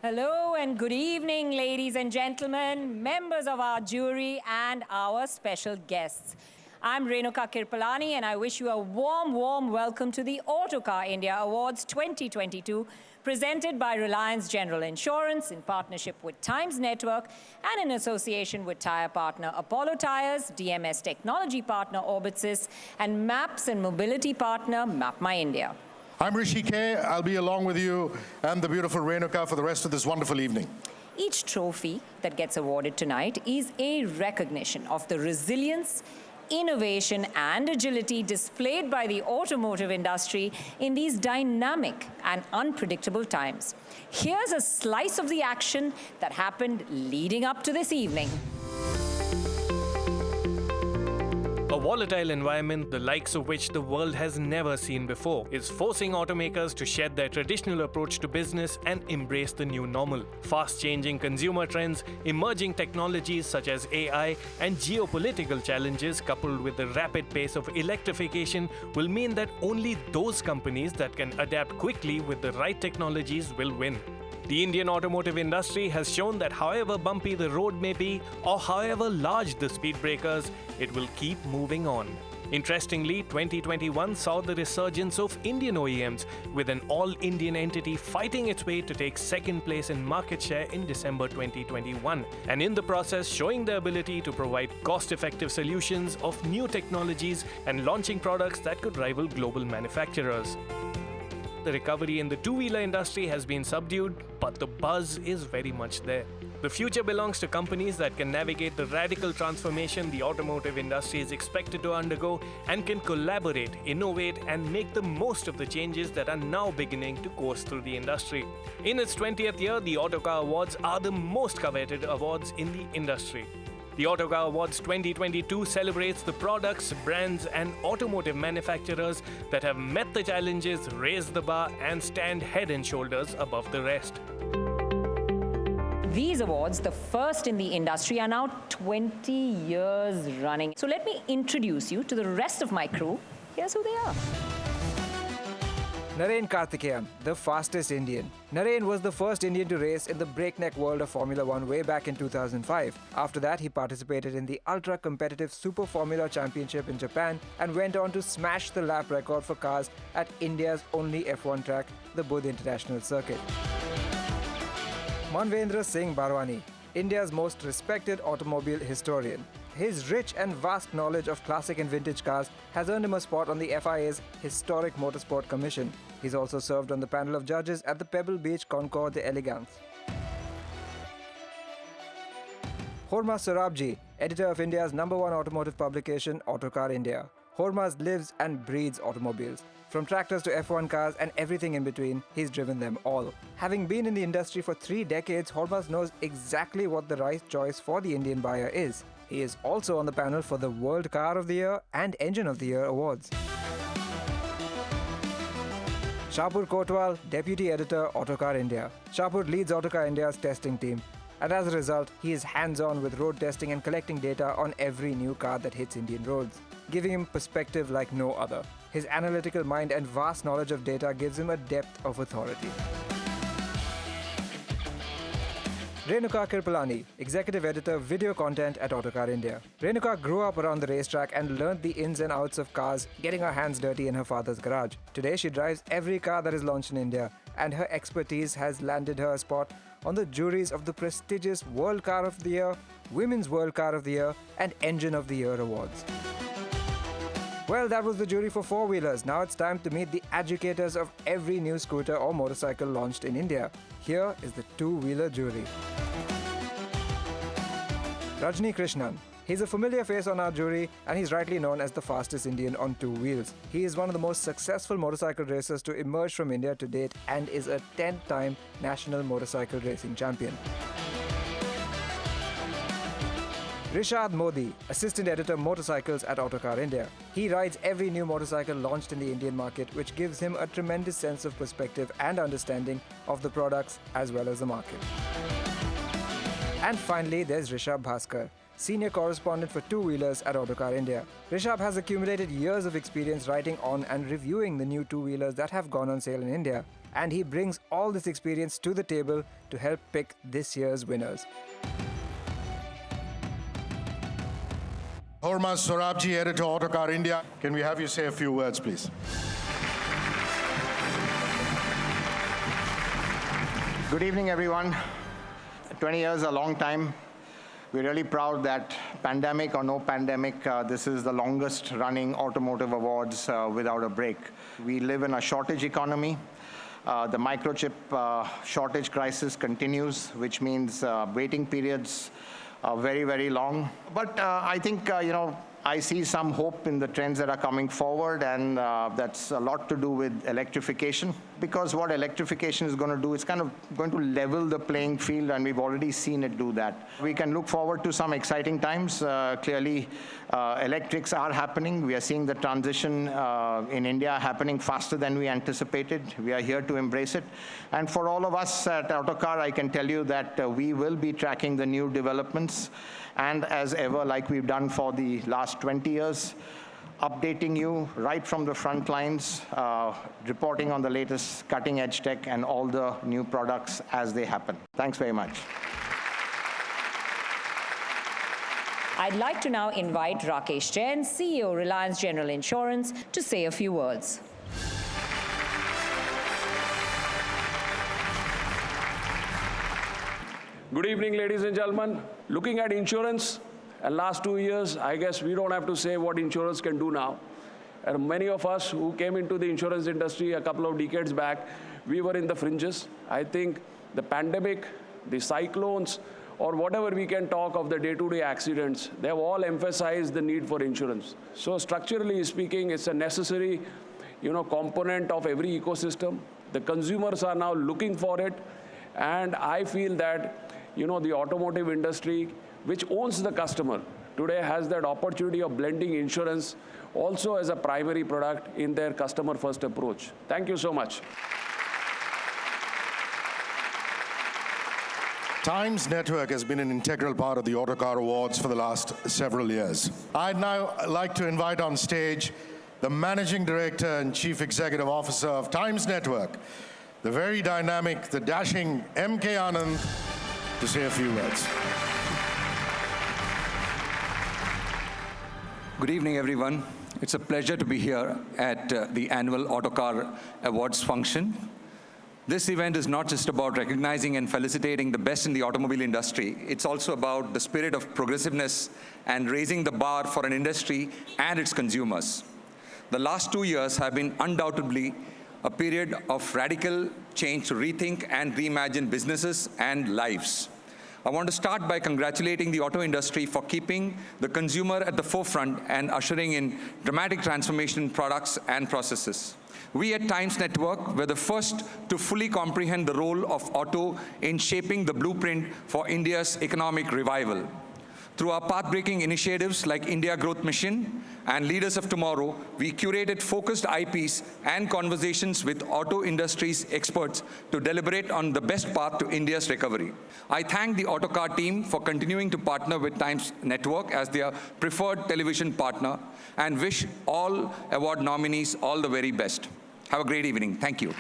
Hello and good evening, ladies and gentlemen, members of our jury and our special guests. I'm Renuka Kirpalani and I wish you a warm, warm welcome to the Autocar India Awards 2022, presented by Reliance General Insurance in partnership with Times Network and in association with Tyre Partner Apollo Tyres, DMS Technology Partner Orbitsys, and Maps and Mobility Partner MapMyIndia. I'm Rishi K. I'll be along with you and the beautiful Renuka for the rest of this wonderful evening. Each trophy that gets awarded tonight is a recognition of the resilience, innovation and agility displayed by the automotive industry in these dynamic and unpredictable times. Here's a slice of the action that happened leading up to this evening. A volatile environment, the likes of which the world has never seen before, is forcing automakers to shed their traditional approach to business and embrace the new normal. Fast-changing consumer trends, emerging technologies such as AI, and geopolitical challenges coupled with the rapid pace of electrification will mean that only those companies that can adapt quickly with the right technologies will win. The Indian automotive industry has shown that however bumpy the road may be or however large the speed breakers, it will keep moving on. Interestingly, 2021 saw the resurgence of Indian OEMs, with an all-Indian entity fighting its way to take second place in market share in December 2021, and in the process showing their ability to provide cost-effective solutions of new technologies and launching products that could rival global manufacturers. The recovery in the two-wheeler industry has been subdued, but the buzz is very much there. The future belongs to companies that can navigate the radical transformation the automotive industry is expected to undergo and can collaborate, innovate, and make the most of the changes that are now beginning to course through the industry. In its 20th year, the Autocar Awards are the most coveted awards in the industry. The Autocar Awards 2022 celebrates the products, brands, and automotive manufacturers that have met the challenges, raised the bar, and stand head and shoulders above the rest. These awards, the first in the industry, are now 20 years running. So let me introduce you to the rest of my crew. Here's who they are. Narain Karthikeyan, the fastest Indian. Narain was the first Indian to race in the breakneck world of Formula One way back in 2005. After that, he participated in the ultra-competitive Super Formula Championship in Japan and went on to smash the lap record for cars at India's only F1 track, the Budh International Circuit. Manvendra Singh Barwani, India's most respected automobile historian. His rich and vast knowledge of classic and vintage cars has earned him a spot on the FIA's Historic Motorsport Commission. He's also served on the panel of judges at the Pebble Beach Concours d'Elegance. Hormaz Sorabji, editor of India's #1 automotive publication, Autocar India. Hormaz lives and breathes automobiles. From tractors to F1 cars and everything in between, he's driven them all. Having been in the industry for 3 decades, Hormaz knows exactly what the right choice for the Indian buyer is. He is also on the panel for the World Car of the Year and Engine of the Year awards. Shapur Kotwal, Deputy Editor, Autocar India. Shapur leads Autocar India's testing team, and as a result, he is hands-on with road testing and collecting data on every new car that hits Indian roads, giving him perspective like no other. His analytical mind and vast knowledge of data gives him a depth of authority. Renuka Kirpalani, Executive Editor, Video Content at Autocar India. Renuka grew up around the racetrack and learned the ins and outs of cars, getting her hands dirty in her father's garage. Today, she drives every car that is launched in India, and her expertise has landed her a spot on the juries of the prestigious World Car of the Year, Women's World Car of the Year, and Engine of the Year awards. Well, that was the jury for four-wheelers. Now it's time to meet the educators of every new scooter or motorcycle launched in India. Here is the two-wheeler jury. Rajni Krishnan, He's a familiar face on our jury, and he's rightly known as the fastest Indian on two wheels. He is one of the most successful motorcycle racers to emerge from India to date and is a 10-time national motorcycle racing champion. Rishad Modi, Assistant Editor Motorcycles at Autocar India. He rides every new motorcycle launched in the Indian market, which gives him a tremendous sense of perspective and understanding of the products as well as the market. And finally, there's Rishabh Bhaskar, Senior Correspondent for Two-Wheelers at Autocar India. Rishabh has accumulated years of experience writing on and reviewing the new two-wheelers that have gone on sale in India, and he brings all this experience to the table to help pick this year's winners. Hormaz Sorabji, Editor, Autocar India. Can we have you say a few words, please? Good evening, everyone. 20 years is a long time. We're really proud that pandemic or no pandemic, this is the longest running automotive awards without a break. We live in a shortage economy. The microchip shortage crisis continues, which means waiting periods are very, very long. But I think, I see some hope in the trends that are coming forward, and that's a lot to do with electrification. Because what electrification is going to do, it's kind of going to level the playing field, and we've already seen it do that. We can look forward to some exciting times. Clearly, electrics are happening. We are seeing the transition in India happening faster than we anticipated. We are here to embrace it. And for all of us at Autocar, I can tell you that we will be tracking the new developments. And as ever, like we've done for the last 20 years, updating you right from the front lines, reporting on the latest cutting-edge tech and all the new products as they happen. Thanks very much. I'd like to now invite Rakesh Jain, CEO, Reliance General Insurance, to say a few words. Good evening, ladies and gentlemen. Looking at insurance, and last 2 years, I guess we don't have to say what insurance can do now. And many of us who came into the insurance industry a couple of decades back, we were in the fringes. I think the pandemic, the cyclones, or whatever we can talk of the day-to-day accidents, they have all emphasized the need for insurance. So structurally speaking, it's a necessary, component of every ecosystem. The consumers are now looking for it, and I feel that the automotive industry, which owns the customer, today has that opportunity of blending insurance also as a primary product in their customer-first approach. Thank you so much. Times Network has been an integral part of the Autocar Awards for the last several years. I'd now like to invite on stage the Managing Director and Chief Executive Officer of Times Network, the very dynamic, the dashing M.K. Anand, to say a few words. Good evening, everyone. It's a pleasure to be here at the annual Autocar Awards function. This event is not just about recognizing and felicitating the best in the automobile industry. It's also about the spirit of progressiveness and raising the bar for an industry and its consumers. The last 2 years have been undoubtedly a period of radical change to rethink and reimagine businesses and lives. I want to start by congratulating the auto industry for keeping the consumer at the forefront and ushering in dramatic transformation in products and processes. We at Times Network were the first to fully comprehend the role of auto in shaping the blueprint for India's economic revival. Through our path-breaking initiatives like India Growth Mission and Leaders of Tomorrow, we curated focused IPs and conversations with auto industry's experts to deliberate on the best path to India's recovery. I thank the Autocar team for continuing to partner with Times Network as their preferred television partner and wish all award nominees all the very best. Have a great evening. Thank you.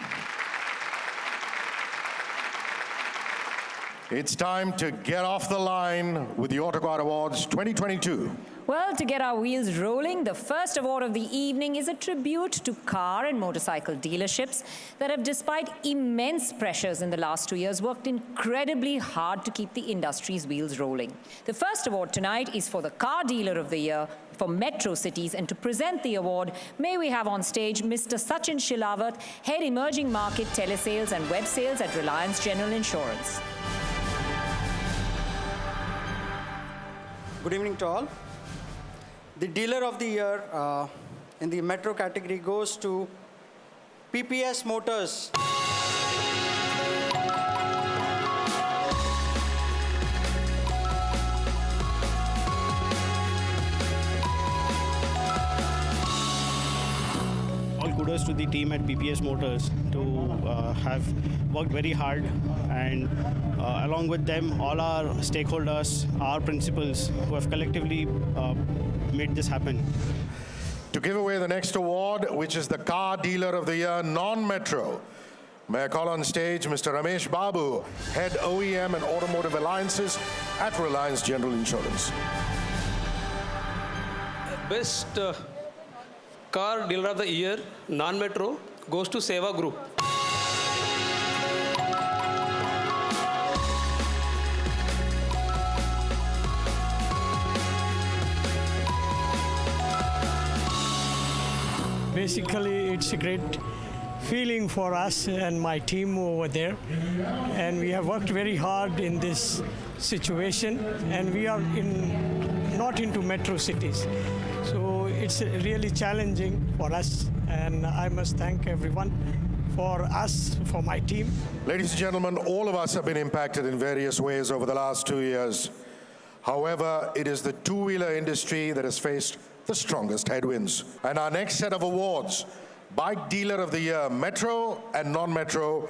It's time to get off the line with the Autocar Awards 2022. Well, to get our wheels rolling, the first award of the evening is a tribute to car and motorcycle dealerships that have, despite immense pressures in the last 2 years, worked incredibly hard to keep the industry's wheels rolling. The first award tonight is for the Car Dealer of the Year for Metro Cities, and to present the award, may we have on stage Mr. Sachin Shilawat, Head Emerging Market Telesales and Web Sales at Reliance General Insurance. Good evening to all. The Dealer of the Year in the Metro category goes to PPS Motors. All kudos to the team at PPS Motors to have worked very hard, and along with them, all our stakeholders, our principals who have collectively made this happen. To give away the next award, which is the Car Dealer of the Year non-Metro, may I call on stage Mr. Ramesh Babu, Head OEM and Automotive Alliances at Reliance General Insurance. Best Car Dealer of the Year, non-Metro, goes to Seva Group. Basically, it's a great feeling for us and my team over there. And we have worked very hard in this situation, and we are not into metro cities. So it's really challenging for us, and I must thank everyone for us, for my team. Ladies and gentlemen, all of us have been impacted in various ways over the last 2 years. However, it is the two-wheeler industry that has faced the strongest headwinds. And our next set of awards, Bike Dealer of the Year, Metro and non-Metro,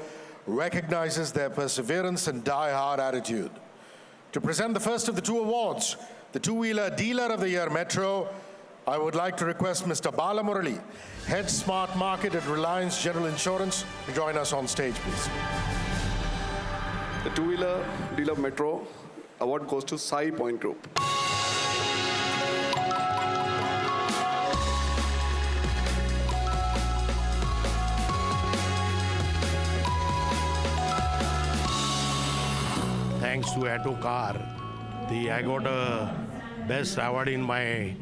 recognizes their perseverance and die-hard attitude. To present the first of the two awards, the Two-Wheeler Dealer of the Year, Metro, I would like to request Mr. Bala Murali, Head Smart Market at Reliance General Insurance, to join us on stage, please. The Two-Wheeler Dealer Metro award goes to Sai Point Group. Thanks to Autocar, I got a best award in my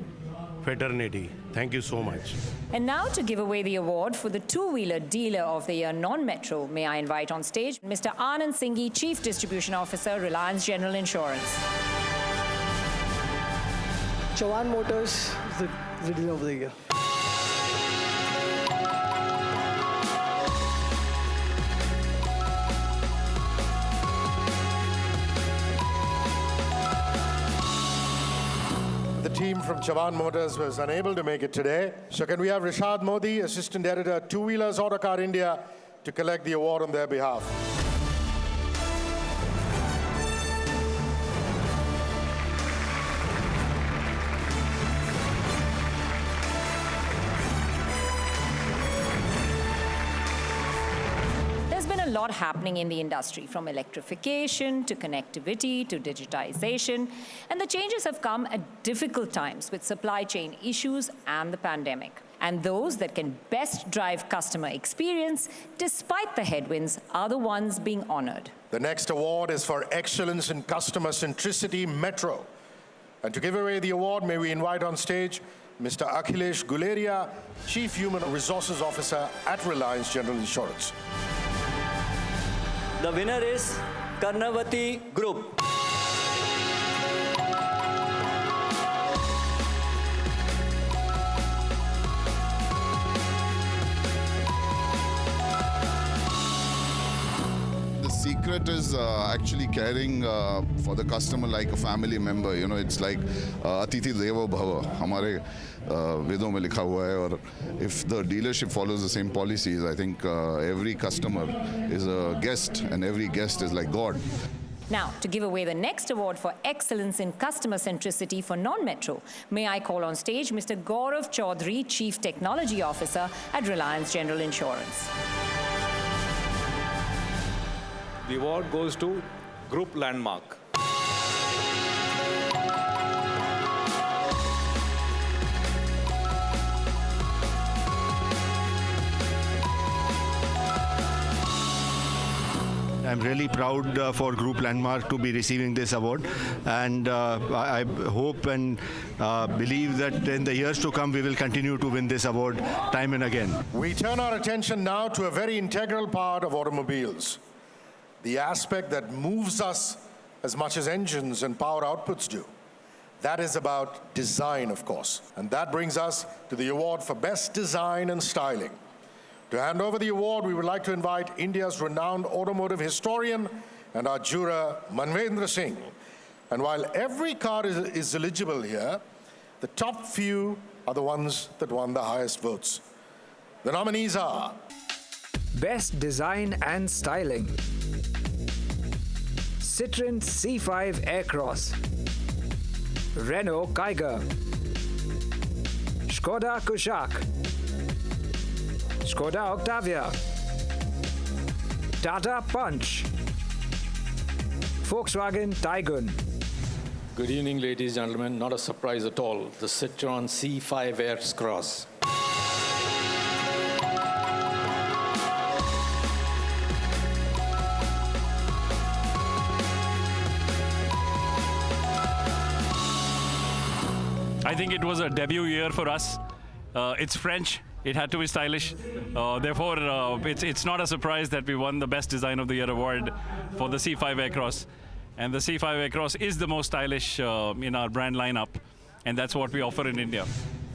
fraternity. Thank you so much. And now to give away the award for the Two-Wheeler Dealer of the Year non-Metro, may I invite on stage Mr. Anand Singhi, Chief Distribution Officer, Reliance General Insurance. Chavan Motors is the Dealer of the Year. The team from Chavan Motors was unable to make it today. So can we have Rishad Modi, Assistant Editor, Two Wheelers Autocar India, to collect the award on their behalf. A lot happening in the industry, from electrification to connectivity to digitization, and the changes have come at difficult times with supply chain issues and the pandemic. And those that can best drive customer experience despite the headwinds are the ones being honored. The next award is for Excellence in Customer Centricity, Metro. And to give away the award, may we invite on stage Mr. Akhilesh Guleria, Chief Human Resources Officer at Reliance General Insurance. The winner is Karnavati Group. The secret is actually caring for the customer like a family member. You know, it's like Atithi Devo Bhava. हमारे वेदों में लिखा हुआ है, और if the dealership follows the same policies, I think every customer is a guest, and every guest is like God. Now, to give away the next award for Excellence in Customer Centricity for non-Metro, may I call on stage Mr. Gaurav Chaudhary, Chief Technology Officer at Reliance General Insurance. The award goes to Group Landmark. I'm really proud for Group Landmark to be receiving this award, and I hope and believe that in the years to come we will continue to win this award time and again. We turn our attention now to a very integral part of automobiles, the aspect that moves us as much as engines and power outputs do, That is about design, of course. And that brings us to the award for Best Design and Styling. To hand over the award, we would like to invite India's renowned automotive historian and our juror, Manvendra Singh. And while every car is eligible here, the top few are the ones that won the highest votes. The nominees are Best Design and Styling: Citroën C5 Aircross, Renault Kiger, Skoda Kushaq, Skoda Octavia, Tata Punch, Volkswagen Taygun. Good evening, ladies and gentlemen. Not a surprise at all. The Citroën C5 Aircross. I think it was a debut year for us. It's French. It had to be stylish. Therefore, it's not a surprise that we won the Best Design of the Year award for the C5 Aircross. And the C5 Aircross is the most stylish in our brand lineup. And that's what we offer in India.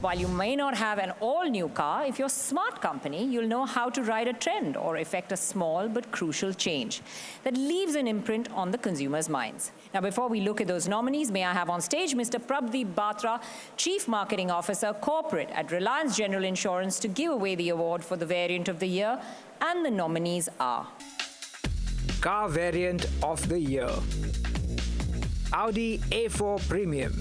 While you may not have an all-new car, if you're a smart company, you'll know how to ride a trend or effect a small but crucial change that leaves an imprint on the consumer's minds. Now, before we look at those nominees, may I have on stage Mr. Prabdeep Batra, Chief Marketing Officer, Corporate at Reliance General Insurance, to give away the award for the Variant of the Year. And the nominees are Car Variant of the Year: Audi A4 Premium,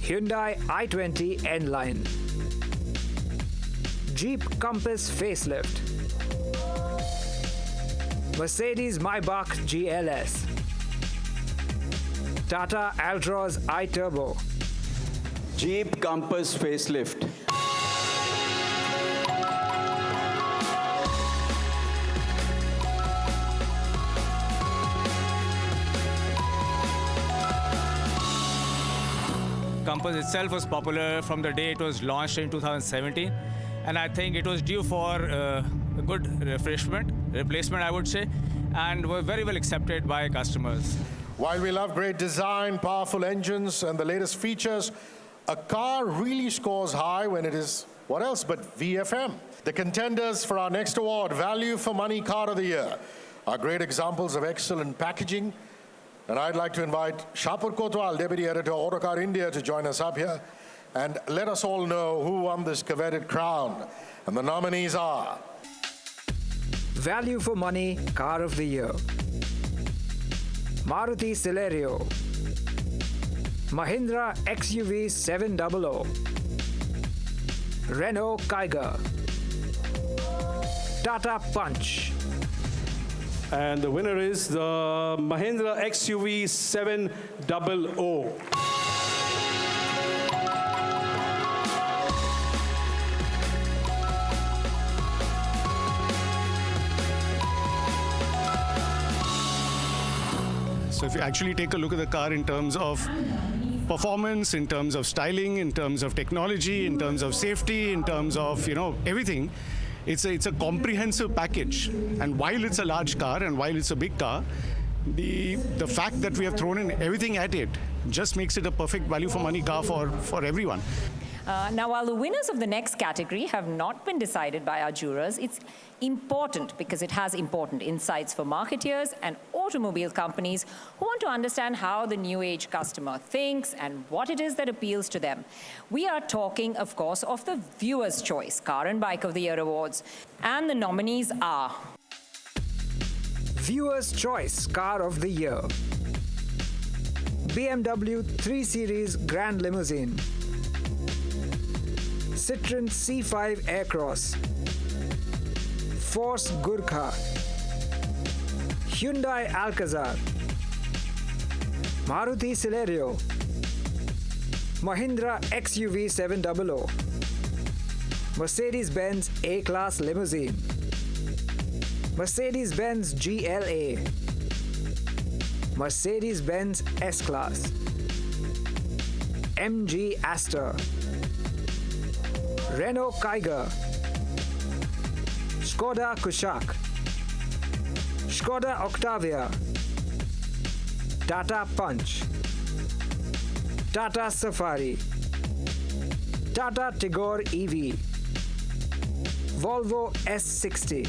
Hyundai i20 N-Line, Jeep Compass Facelift, Mercedes Maybach GLS, Tata Altroz iTurbo, Jeep Compass Facelift, Compass itself was popular from the day it was launched in 2017, and I think it was due for a good replacement, I would say, and were very well accepted by customers. While we love great design, powerful engines, and the latest features, a car really scores high when it is what else but VFM. The contenders for our next award, Value for Money Car of the Year, are great examples of excellent packaging. And I'd like to invite Shapur Kotwal, Deputy Editor, Autocar India, to join us up here and let us all know who won this coveted crown. And the nominees are Value for Money Car of the Year: Maruti Celerio, Mahindra XUV 700, Renault Kiger, Tata Punch. And the winner is the Mahindra XUV 700. So if you actually take a look at the car in terms of performance, in terms of styling, in terms of technology, in terms of safety, in terms of, everything, it's a comprehensive package. And while it's a large car and while it's a big car, the fact that we have thrown in everything at it just makes it a perfect value for money car for everyone. Now, while the winners of the next category have not been decided by our jurors, it's important because it has important insights for marketeers and automobile companies who want to understand how the new age customer thinks and what it is that appeals to them. We are talking, of course, of the Viewer's Choice Car and Bike of the Year Awards. And the nominees are Viewer's Choice Car of the Year: BMW 3 Series Grand Limousine, Citroën C5 Aircross, Force Gurkha, Hyundai Alcazar, Maruti Celerio, Mahindra XUV 700, Mercedes-Benz A-Class Limousine, Mercedes-Benz GLA, Mercedes-Benz S-Class, MG Aster, Renault Kiger, Skoda Kushaq, Skoda Octavia, Tata Punch, Tata Safari, Tata Tigor EV, Volvo S60,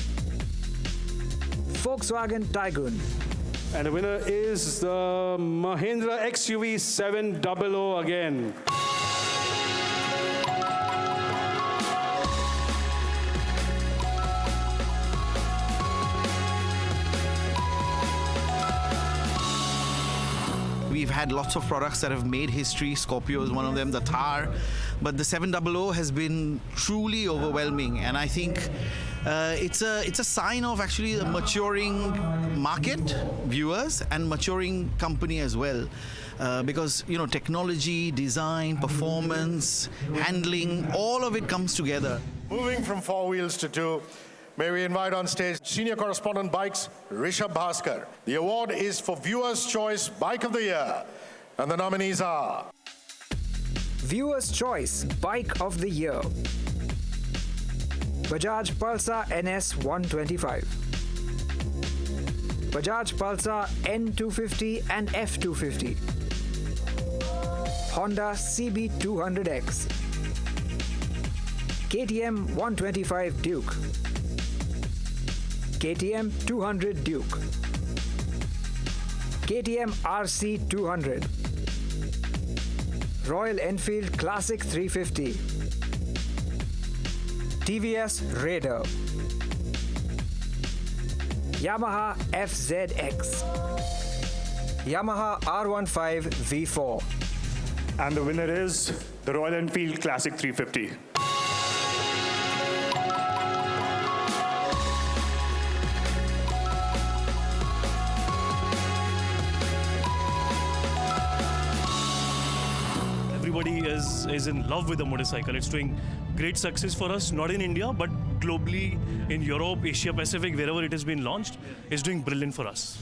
Volkswagen Tiguan. And the winner is the Mahindra XUV 700 again. We've had lots of products that have made history. Scorpio is one of them, the Tyre. But the 700 has been truly overwhelming. And I think it's a sign of actually a maturing market, viewers, and maturing company as well. Because, you know, technology, design, performance, handling, all of it comes together. Moving from four wheels to two, may we invite on stage Senior Correspondent Bikes, Rishabh Bhaskar. The award is for Viewers' Choice Bike of the Year. And the nominees are... Viewers' Choice Bike of the Year. Bajaj Pulsar NS 125. Bajaj Pulsar N250 and F250. Honda CB 200X. KTM 125 Duke. KTM 200 Duke. KTM RC 200. Royal Enfield Classic 350. TVS Raider. Yamaha FZX. Yamaha R15 V4. And the winner is the Royal Enfield Classic 350. Everybody is in love with the motorcycle. It's doing great success for us, not in India, but globally in Europe, Asia Pacific, wherever it has been launched, it's doing brilliant for us.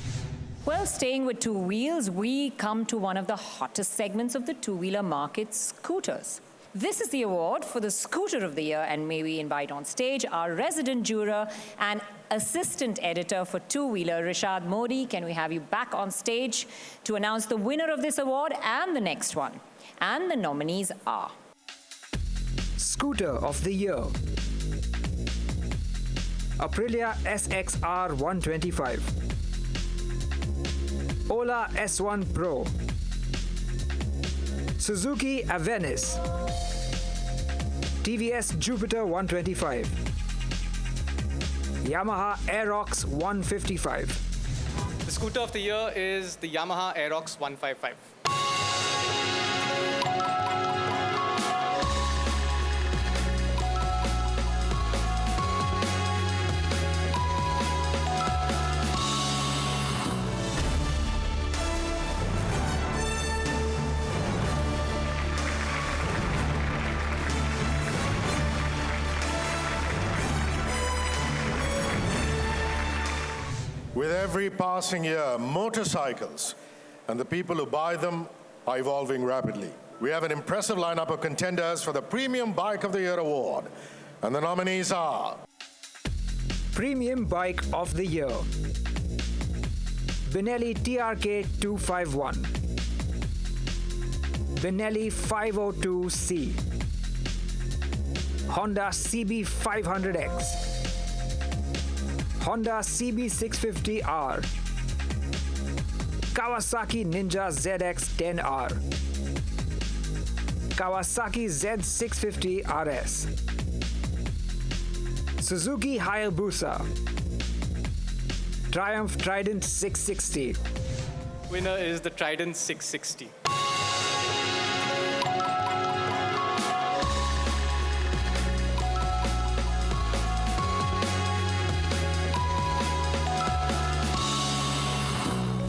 Well, staying with two wheels, we come to one of the hottest segments of the two-wheeler market, scooters. This is the award for the Scooter of the Year, and may we invite on stage our resident juror and assistant editor for two-wheeler, Rishad Modi. Can we have you back on stage to announce the winner of this award and the next one? And the nominees are... Scooter of the Year. Aprilia SXR 125. Ola S1 Pro. Suzuki Avenis. TVS Jupiter 125. Yamaha Aerox 155. The Scooter of the Year is the Yamaha Aerox 155. With every passing year, motorcycles and the people who buy them are evolving rapidly. We have an impressive lineup of contenders for the Premium Bike of the Year award. And the nominees are... Premium Bike of the Year. Benelli TRK 251. Benelli 502C. Honda CB 500X. Honda CB650R. Kawasaki Ninja ZX-10R. Kawasaki Z650 RS. Suzuki Hayabusa. Triumph Trident 660. Winner is the Trident 660.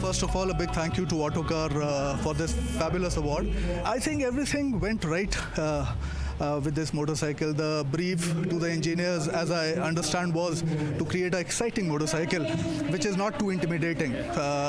First of all, a big thank you to Autocar for this fabulous award. I think everything went right with this motorcycle. The brief to the engineers, as I understand, was to create an exciting motorcycle, which is not too intimidating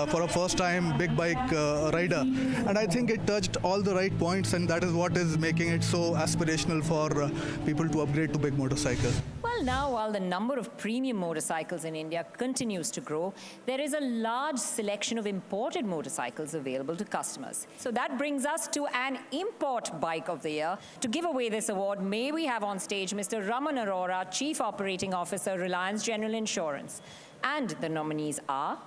for a first-time big bike rider. And I think it touched all the right points, and that is what is making it so aspirational for people to upgrade to big motorcycles. Well, Well, now, while the number of premium motorcycles in India continues to grow, there is a large selection of imported motorcycles available to customers. So that brings us to an import bike of the year. To give away this award, may we have on stage Mr. Raman Arora, Chief Operating Officer, Reliance General Insurance. And the nominees are...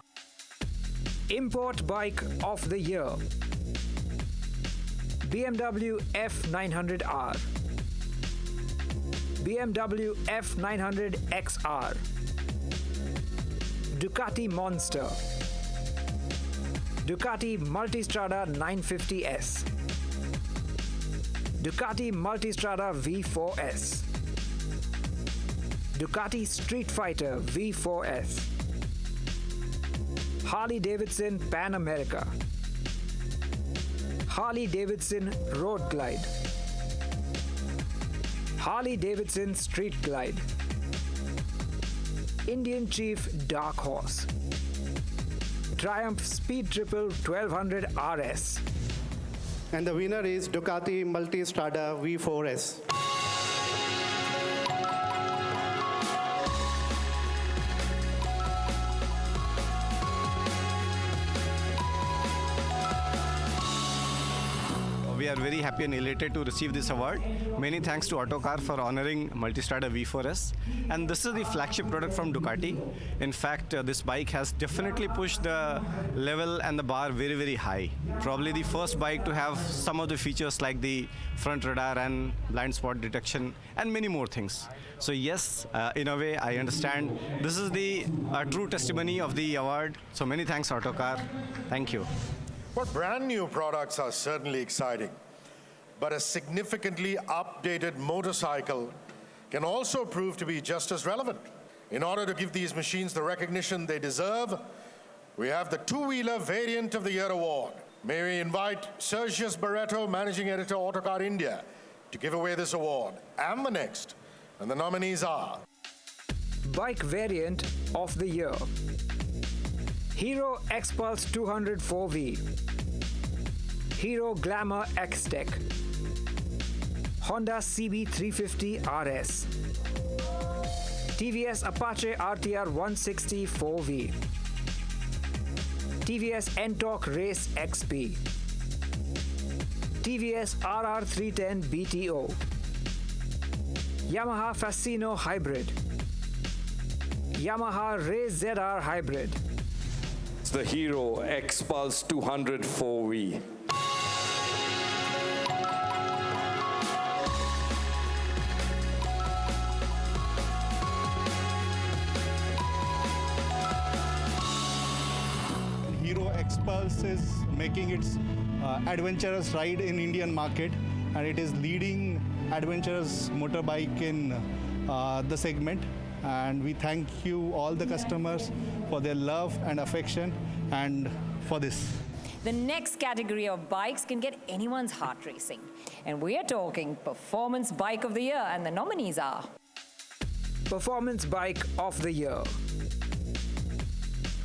Import Bike of the Year: BMW F900R, BMW F900 XR, Ducati Monster, Ducati Multistrada 950S, Ducati Multistrada V4S, Ducati Street Fighter V4S, Harley-Davidson Pan America, Harley-Davidson Road Glide, Harley-Davidson Street Glide, Indian Chief Dark Horse, Triumph Speed Triple 1200 RS. And the winner is Ducati Multistrada V4S. We are very happy and elated to receive this award. Many thanks to Autocar for honoring Multistrada V4S. And this is the flagship product from Ducati. In fact, this bike has definitely pushed the level and the bar very, very high. Probably the first bike to have some of the features like the front radar and blind spot detection and many more things. So yes, in a way, I understand. This is the true testimony of the award. So many thanks, Autocar. Thank you. Well, brand new products are certainly exciting, but a significantly updated motorcycle can also prove to be just as relevant. In order to give these machines the recognition they deserve, we have the two-wheeler variant of the year award. May we invite Sergius Barreto, Managing Editor, Autocar India, to give away this award and the next. And the nominees are... Bike Variant of the Year: Hero X-Pulse 200 4V, Hero Glamour X-Tech, Honda CB350 RS, TVS Apache RTR 160 4V, TVS NTORQ Race XP, TVS RR310 BTO, Yamaha Fascino Hybrid, Yamaha Race ZR Hybrid. It's the Hero X-Pulse 200 4V. Hero X-Pulse is making its adventurous ride in Indian market, and it is leading adventurous motorbike in the segment. And we thank you all the customers for their love and affection and for this. The next category of bikes can get anyone's heart racing. And we are talking Performance Bike of the Year, and the nominees are... Performance Bike of the Year: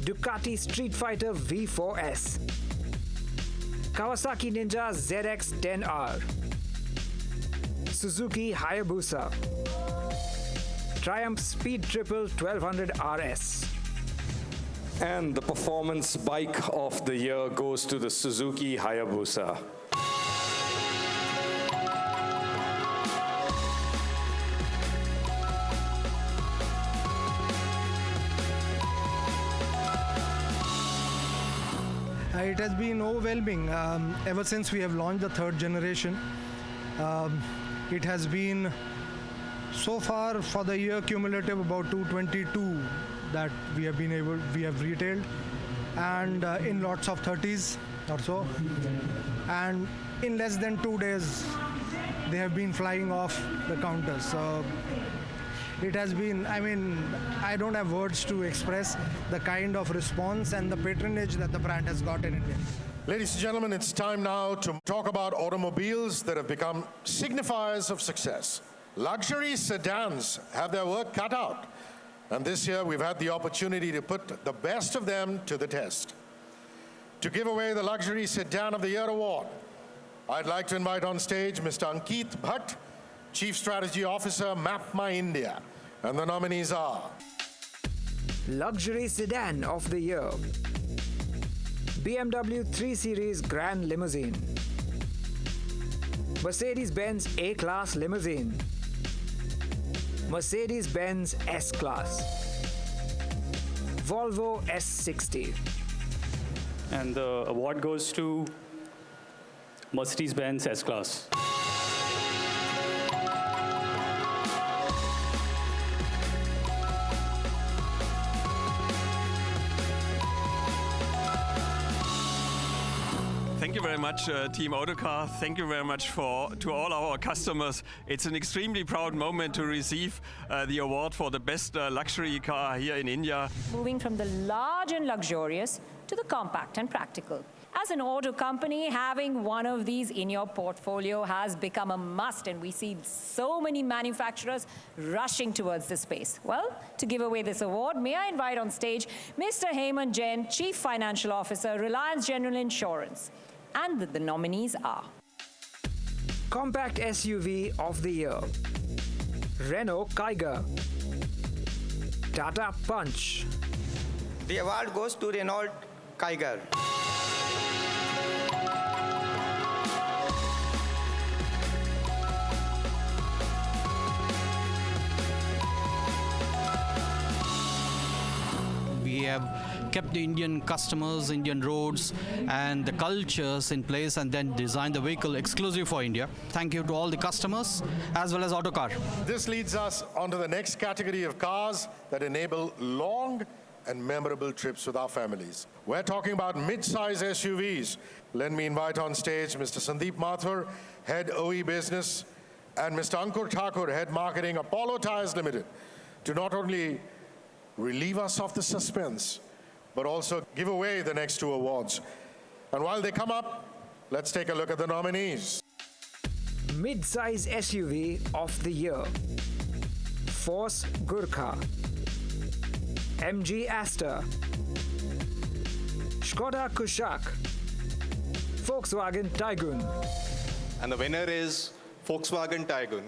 Ducati Street Fighter V4S, Kawasaki Ninja ZX-10R, Suzuki Hayabusa, Triumph Speed Triple 1200 RS. And the Performance Bike of the Year goes to the Suzuki Hayabusa. It has been overwhelming ever since we have launched the third generation. It has been so far for the year cumulative about 222 that we have retailed, and in lots of 30s or so. And in less than 2 days, they have been flying off the counters. So it has been, I don't have words to express the kind of response and the patronage that the brand has got in India. Ladies and gentlemen, it's time now to talk about automobiles that have become signifiers of success. Luxury sedans have their work cut out, and this year we've had the opportunity to put the best of them to the test. To give away the Luxury Sedan of the Year award, I'd like to invite on stage Mr. Ankit Bhatt, Chief Strategy Officer, Map My India, And the nominees are Luxury Sedan of the Year, BMW 3 Series Grand Limousine, Mercedes-Benz A-Class Limousine, Mercedes-Benz S-Class, Volvo S60. And the award goes to Mercedes-Benz S-Class. Thank you very much, Team Autocar. Thank you very much to all our customers. It's an extremely proud moment to receive the award for the best luxury car here in India. Moving from the large and luxurious to the compact and practical. As an auto company, having one of these in your portfolio has become a must, and we see so many manufacturers rushing towards this space. Well, to give away this award, may I invite on stage Mr. Hemant Jain, Chief Financial Officer, Reliance General Insurance. And the nominees are Compact SUV of the Year, Renault Kiger, Tata Punch. The award goes to Renault Kiger. We have kept the Indian customers, Indian roads, and the cultures in place, and then designed the vehicle exclusive for India. Thank you to all the customers, as well as Autocar. This leads us on to the next category of cars that enable long and memorable trips with our families. We're talking about mid-size SUVs. Let me invite on stage Mr. Sandeep Mathur, Head OE Business, and Mr. Ankur Thakur, Head Marketing, Apollo Tyres Limited, to not only relieve us of the suspense, but also give away the next two awards. And while they come up, let's take a look at the nominees. Mid-size SUV of the Year, Force Gurkha, MG Aster, Skoda Kushaq, Volkswagen Tiguan. And the winner is Volkswagen Tiguan.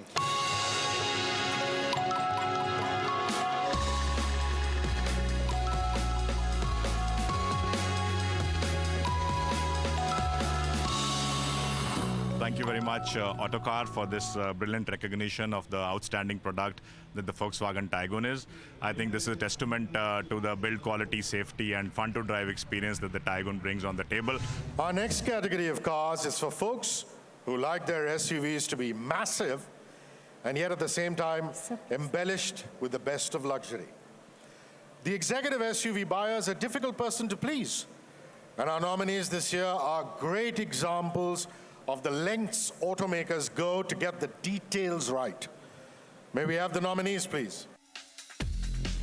Thank you very much, Autocar, for this brilliant recognition of the outstanding product that the Volkswagen Tiguan is. I think this is a testament to the build quality, safety, and fun-to-drive experience that the Tiguan brings on the table. Our next category of cars is for folks who like their SUVs to be massive and yet at the same time embellished with the best of luxury. The executive SUV buyer is a difficult person to please, and our nominees this year are great examples of the lengths automakers go to get the details right. May we have the nominees, please?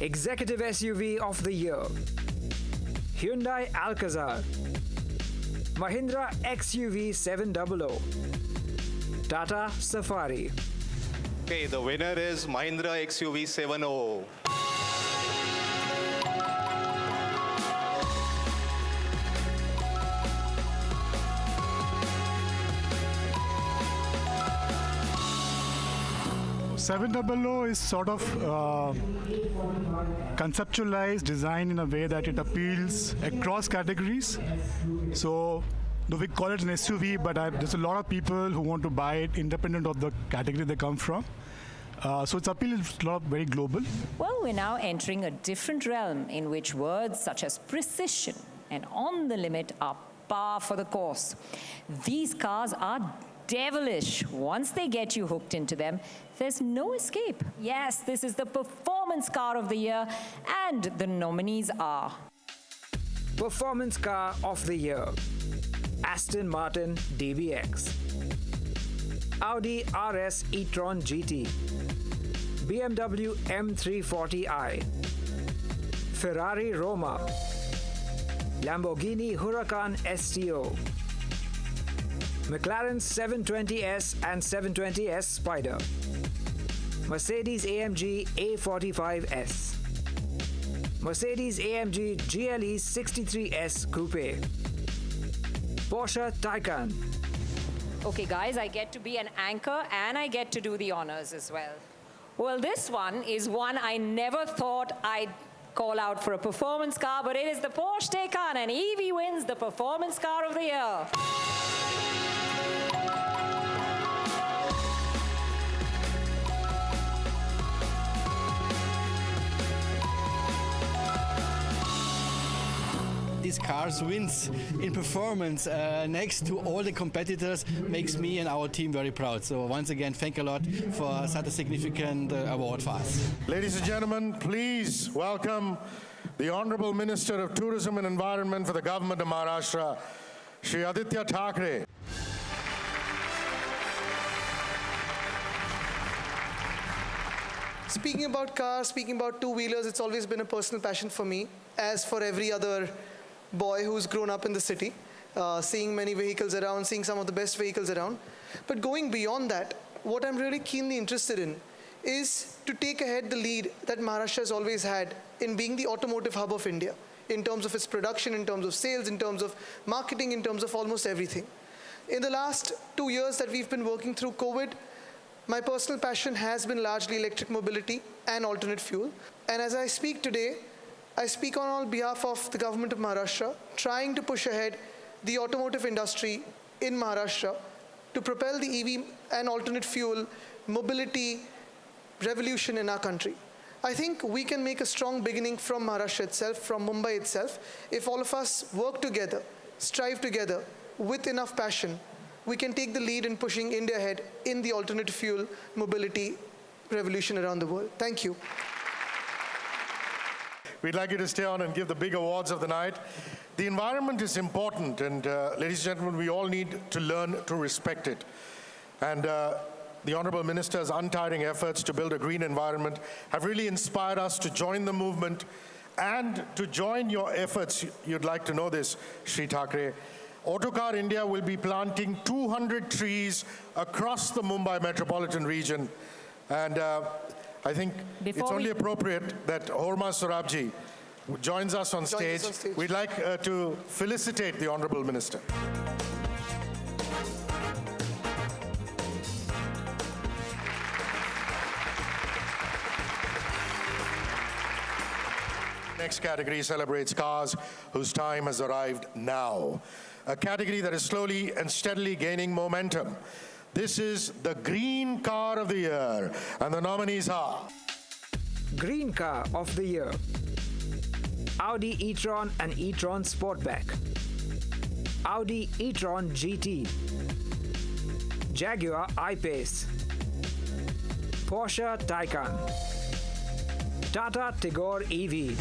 Executive SUV of the Year, Hyundai Alcazar, Mahindra XUV 700, Tata Safari. Okay, the winner is Mahindra XUV 700. $700 is sort of conceptualized, designed in a way that it appeals across categories. So though we call it an SUV, but there's a lot of people who want to buy it independent of the category they come from. So its appeal is very global. Well, we're now entering a different realm in which words such as precision and on the limit are par for the course. These cars are devilish. Once they get you hooked into them, there's no escape. Yes, this is the performance car of the year, and the nominees are Performance Car of the Year, Aston Martin DBX, Audi RS e-tron GT, BMW M340i, Ferrari Roma, Lamborghini Huracan STO, McLaren 720S and 720S Spider, Mercedes-AMG A45S, Mercedes-AMG GLE 63S Coupe, Porsche Taycan. Okay, guys, I get to be an anchor and I get to do the honors as well. Well, this one is one I never thought I'd call out for a performance car, but it is the Porsche Taycan, and EV wins the Performance Car of the Year. These cars wins in performance next to all the competitors makes me and our team very proud. So once again, thank you a lot for such a significant award for us. Ladies and gentlemen, please welcome the Honorable Minister of Tourism and Environment for the Government of Maharashtra, Shri Aditya Thackeray. Speaking about cars, speaking about two-wheelers, it's always been a personal passion for me, as for every other boy who's grown up in the city, seeing many vehicles around, seeing some of the best vehicles around. But going beyond that, what I'm really keenly interested in is to take ahead the lead that Maharashtra has always had in being the automotive hub of India, in terms of its production, in terms of sales, in terms of marketing, in terms of almost everything. In the last 2 years that we've been working through COVID, my personal passion has been largely electric mobility and alternate fuel. And as I speak today, I speak on behalf of the government of Maharashtra, trying to push ahead the automotive industry in Maharashtra to propel the EV and alternate fuel mobility revolution in our country. I think we can make a strong beginning from Maharashtra itself, from Mumbai itself. If all of us work together, strive together with enough passion, we can take the lead in pushing India ahead in the alternate fuel mobility revolution around the world. Thank you. We'd like you to stay on and give the big awards of the night. The environment is important, and ladies and gentlemen, we all need to learn to respect it. And the Honorable Minister's untiring efforts to build a green environment have really inspired us to join the movement and to join your efforts. You'd like to know this, Shri Thackeray. Autocar India will be planting 200 trees across the Mumbai metropolitan region. And I think it's only appropriate that Horma Sorabji joins us on stage. We'd like to felicitate the Honorable Minister. Next category celebrates cars whose time has arrived now. A category that is slowly and steadily gaining momentum. This is the Green Car of the Year, and the nominees are... Green Car of the Year. Audi e-tron and e-tron Sportback. Audi e-tron GT. Jaguar I-Pace. Porsche Taycan. Tata Tigor EV.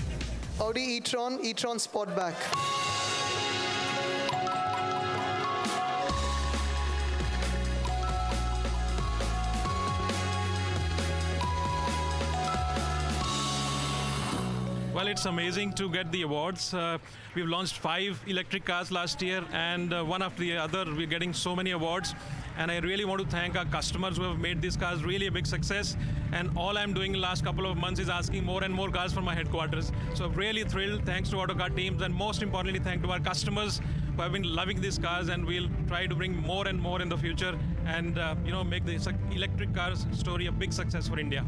Audi e-tron, e-tron Sportback. Well, it's amazing to get the awards. We've launched 5 electric cars last year, and one after the other, we're getting so many awards. And I really want to thank our customers who have made these cars really a big success. And all I'm doing in the last couple of months is asking more and more cars from my headquarters. So I'm really thrilled. Thanks to Autocar teams, and most importantly, thanks to our customers who have been loving these cars, and we'll try to bring more and more in the future, and make the electric cars story a big success for India.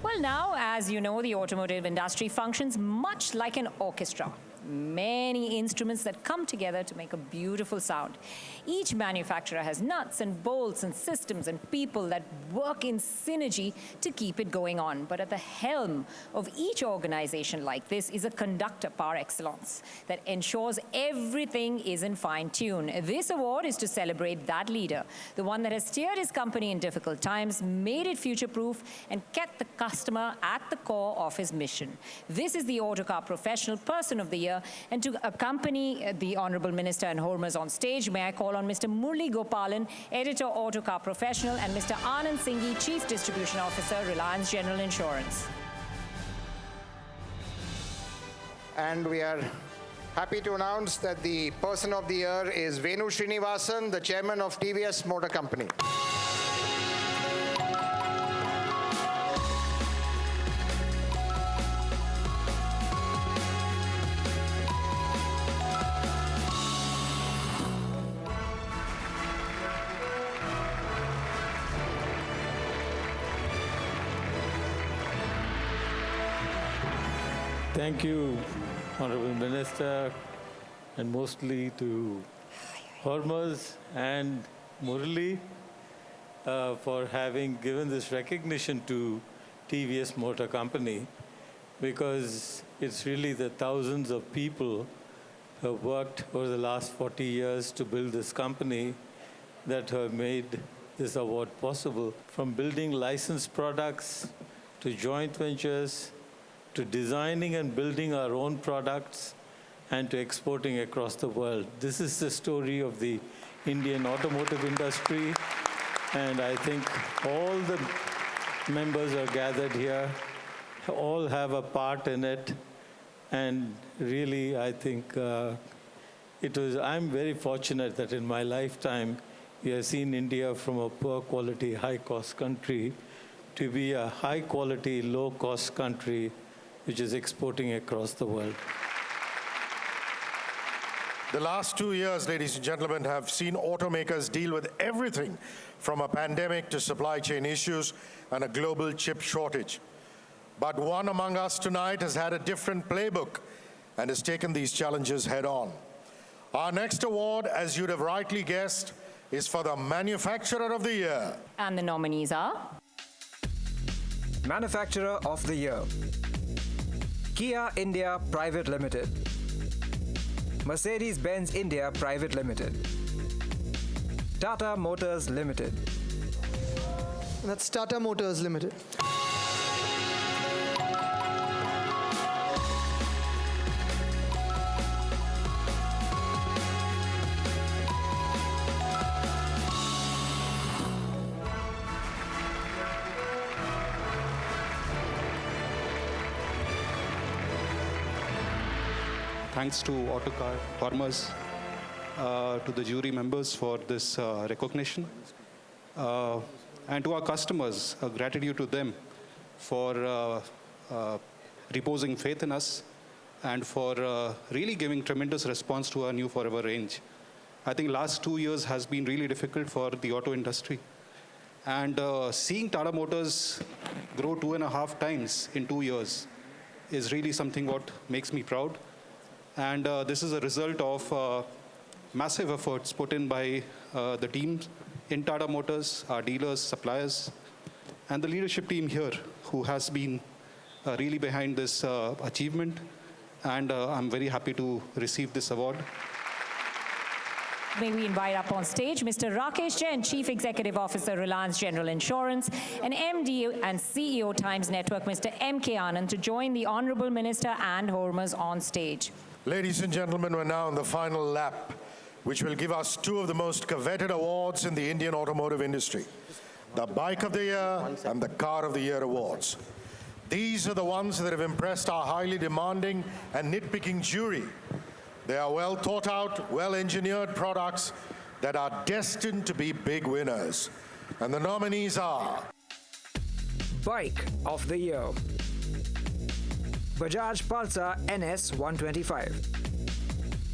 Well, now, as you know, the automotive industry functions much like an orchestra. Many instruments that come together to make a beautiful sound. Each manufacturer has nuts and bolts and systems and people that work in synergy to keep it going on. But at the helm of each organization like this is a conductor par excellence that ensures everything is in fine tune. This award is to celebrate that leader, the one that has steered his company in difficult times, made it future-proof, and kept the customer at the core of his mission. This is the Autocar Professional Person of the Year. And to accompany the Honorable Minister and Hormas on stage, may I call on Mr. Murli Gopalan, Editor, Autocar Professional, and Mr. Anand Singhi, Chief Distribution Officer, Reliance General Insurance. And we are happy to announce that the Person of the Year is Venu Srinivasan, the Chairman of TVS Motor Company. Thank you, Honorable Minister, and mostly to Hormuz and Murali for having given this recognition to TVS Motor Company, because it's really the thousands of people who have worked over the last 40 years to build this company that have made this award possible. From building licensed products to joint ventures to designing and building our own products and to exporting across the world. This is the story of the Indian automotive industry, and I think all the members are gathered here, all have a part in it, and really I think I'm very fortunate that in my lifetime we have seen India from a poor quality, high cost country to be a high quality, low cost country which is exporting across the world. The last 2 years, ladies and gentlemen, have seen automakers deal with everything from a pandemic to supply chain issues and a global chip shortage. But one among us tonight has had a different playbook and has taken these challenges head on. Our next award, as you'd have rightly guessed, is for the Manufacturer of the Year. And the nominees are? Manufacturer of the Year. Kia India Private Limited. Mercedes-Benz India Private Limited. Tata Motors Limited. That's Tata Motors Limited. Thanks to Autocar Farmers, to the jury members for this recognition, and to our customers, gratitude to them for reposing faith in us and for really giving tremendous response to our new Forever range. I think last 2 years has been really difficult for the auto industry. And seeing Tata Motors grow 2.5 times in 2 years is really something what makes me proud. And this is a result of massive efforts put in by the teams in Tata Motors, our dealers, suppliers, and the leadership team here who has been really behind this achievement. And I'm very happy to receive this award. May we invite up on stage Mr. Rakesh Jain, Chief Executive Officer, Reliance General Insurance, and MD and CEO Times Network, Mr. M.K. Anand, to join the Honorable Minister and Hormuz on stage. Ladies and gentlemen, we're now in the final lap, which will give us two of the most coveted awards in the Indian automotive industry, the Bike of the Year and the Car of the Year awards. These are the ones that have impressed our highly demanding and nitpicking jury. They are well thought out, well-engineered products that are destined to be big winners. And the nominees are: Bike of the Year. Bajaj Pulsar NS 125.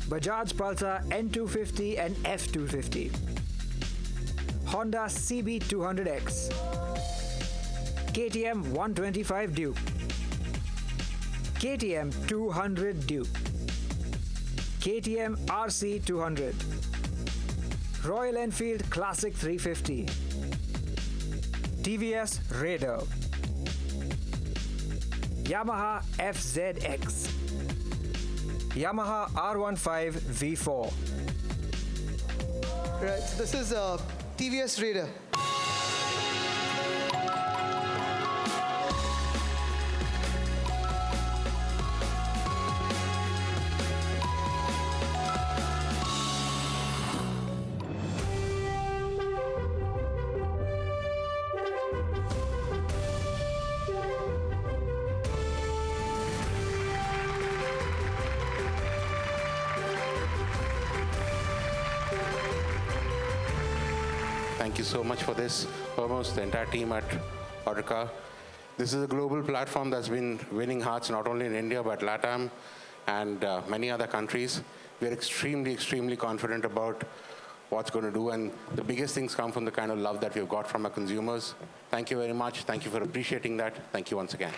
Bajaj Pulsar N250 and F250. Honda CB 200X. KTM 125 Duke. KTM 200 Duke. KTM RC 200. Royal Enfield Classic 350. TVS Raider. Yamaha FZX. Yamaha R15 V4. Right, so this is TVS Raider. Thank you so much for this. Almost the entire team at Autocar. This is a global platform that's been winning hearts not only in India but LATAM and many other countries. We're extremely, extremely confident about what's going to do, and the biggest things come from the kind of love that we've got from our consumers. Thank you very much. Thank you for appreciating that. Thank you once again.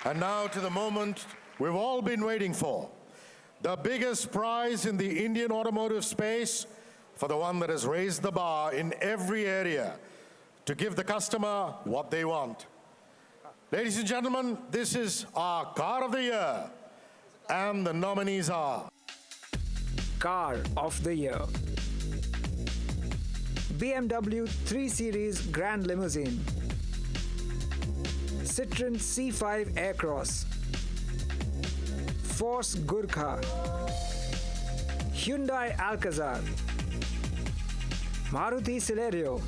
And now to the moment we've all been waiting for. The biggest prize in the Indian automotive space for the one that has raised the bar in every area to give the customer what they want. Ladies and gentlemen, this is our Car of the Year. And the nominees are... Car of the Year. BMW 3 Series Grand Limousine. Citroën C5 Aircross. Force Gurkha. Hyundai Alcazar. Maruti Celerio.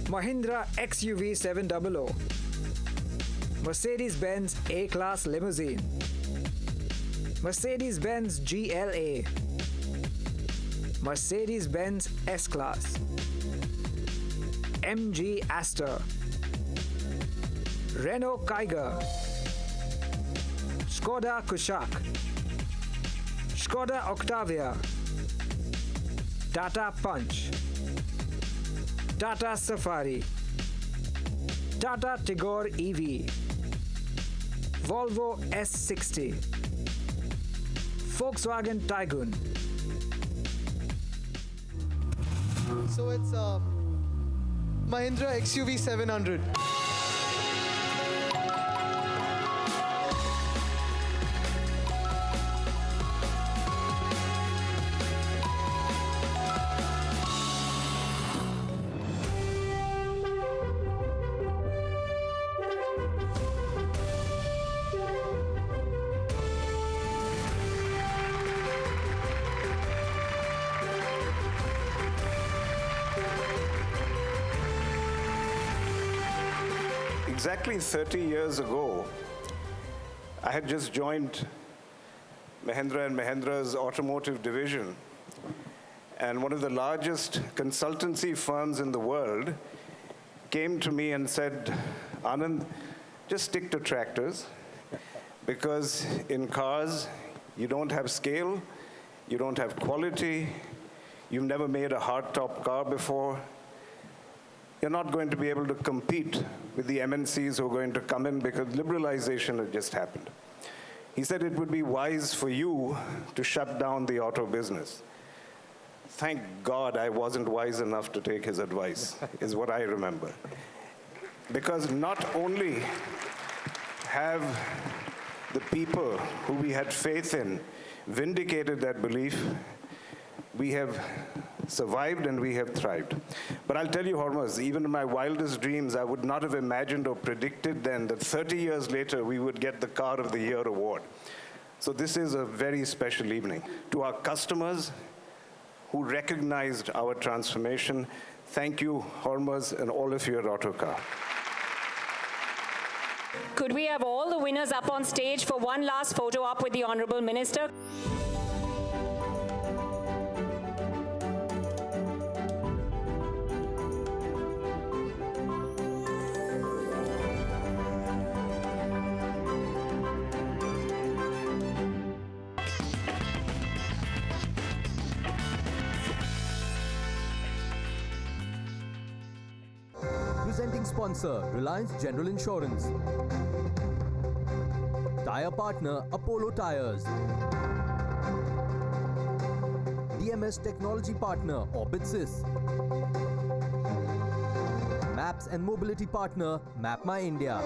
Mahindra XUV 700. Mercedes-Benz A-Class Limousine. Mercedes-Benz GLA. Mercedes-Benz S-Class. MG Aster. Renault Kiger. Skoda Kushaq. Skoda Octavia. Tata Punch. Tata Safari. Tata Tigor EV. Volvo S60. Volkswagen Tiguan. So it's Mahindra XUV 700. Exactly 30 years ago, I had just joined Mahindra and Mahindra's automotive division. And one of the largest consultancy firms in the world came to me and said, Anand, just stick to tractors, because in cars, you don't have scale, you don't have quality, you've never made a hardtop car before. You're not going to be able to compete with the MNCs who are going to come in because liberalization had just happened. He said it would be wise for you to shut down the auto business. Thank God I wasn't wise enough to take his advice, is what I remember. Because not only have the people who we had faith in vindicated that belief, we have survived and we have thrived. But I'll tell you, Hormuz, even in my wildest dreams, I would not have imagined or predicted then that 30 years later we would get the Car of the Year award. So this is a very special evening. To our customers who recognized our transformation, thank you, Hormuz, and all of you at Autocar. Could we have all the winners up on stage for one last photo op with the Honorable Minister? Presenting sponsor, Reliance General Insurance. Tyre Partner, Apollo Tyres. DMS Technology Partner, MIDSIZE. Maps and Mobility Partner, Map My India.